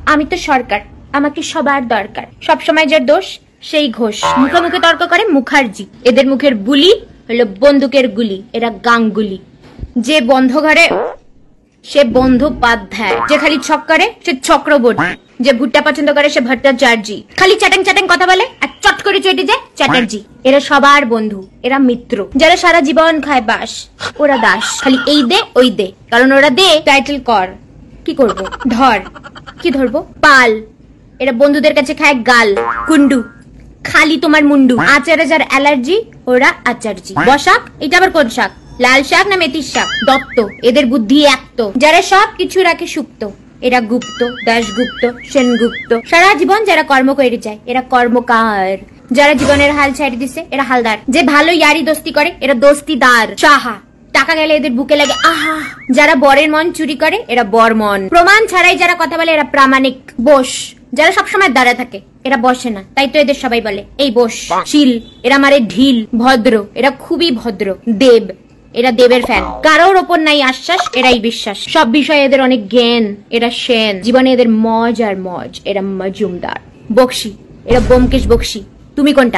আমি তো সরকার, আমাকে সবার দরকার। সব সময় যার দোষ সেই ঘোষ। মুখে মুখে তর্ক করে মুখার্জি। এদের মুখের বুলি হলো বন্দুকের গুলি। এরা গাঙ্গুলি। যে বন্ধ ঘরে সে বন্দ্যোপাধ্যায়, যে খালি ছক করে সে চক্রবর্তী, যে ভুট্টা পছন্দ করে সে ভট্টাচার্য, খালি চ্যাটাং চ্যাটাং কথা বলে আর চট করে চটে যায় চ্যাটার্জি। এরা সবার বন্ধু, এরা মিত্র। যারা সারা জীবন খায় বাস ওরা দাস। খালি এই দে ওই দে, কারণ ওরা দে টাইটেল কর। কি করব? ধর। কি ধরবো? পাল। এরা বন্ধুদের কাছে খায় গাল। কুন্ডু, খালি তোমার মুন্ডু। আচারে যার অ্যালার্জি ওরা আচার্জি। বসাক, এটা আবার কোন শাক? লাল শাক না মেথির শাক? দত্ত। এদের বুদ্ধি একত। যারা সব কিছু রাখে সুপ্ত এরা গুপ্ত। দাশগুপ্ত, সেনগুপ্ত। সারা জীবন যারা কর্ম করে যায় এরা কর্মকার। যারা জীবনের হাল ছাড়ি দিছে এরা হালদার। যে ভালো ইয়ারি দোস্তি করে এরা দোস্তিদার। সাহা। টাকা গেলে এদের বুকে লাগে আহা। যারা বরের মন চুরি করে এরা বরমন। প্রমাণ ছাড়াই যারা কথা বলে এরা প্রামাণিক। বস। যারা সবসময় দাঁড়ায় থাকে এরা বসে না, তাই তো এদের সবাই বলে এই বস। শিল। এরা মারে ঢিল। ভদ্র। এরা খুবই ভদ্র। দেব। এরা দেবের ফ্যান। কারোর ওপর নাই আশ্বাস, এরাই বিশ্বাস। সব বিষয়ে এদের অনেক জ্ঞান, এরা সেন। জীবনে এদের মজ আর মজ, এরা মজুমদার। বকশি। এরা ব্যোমকেশ বক্সী। তুমি কোনটা?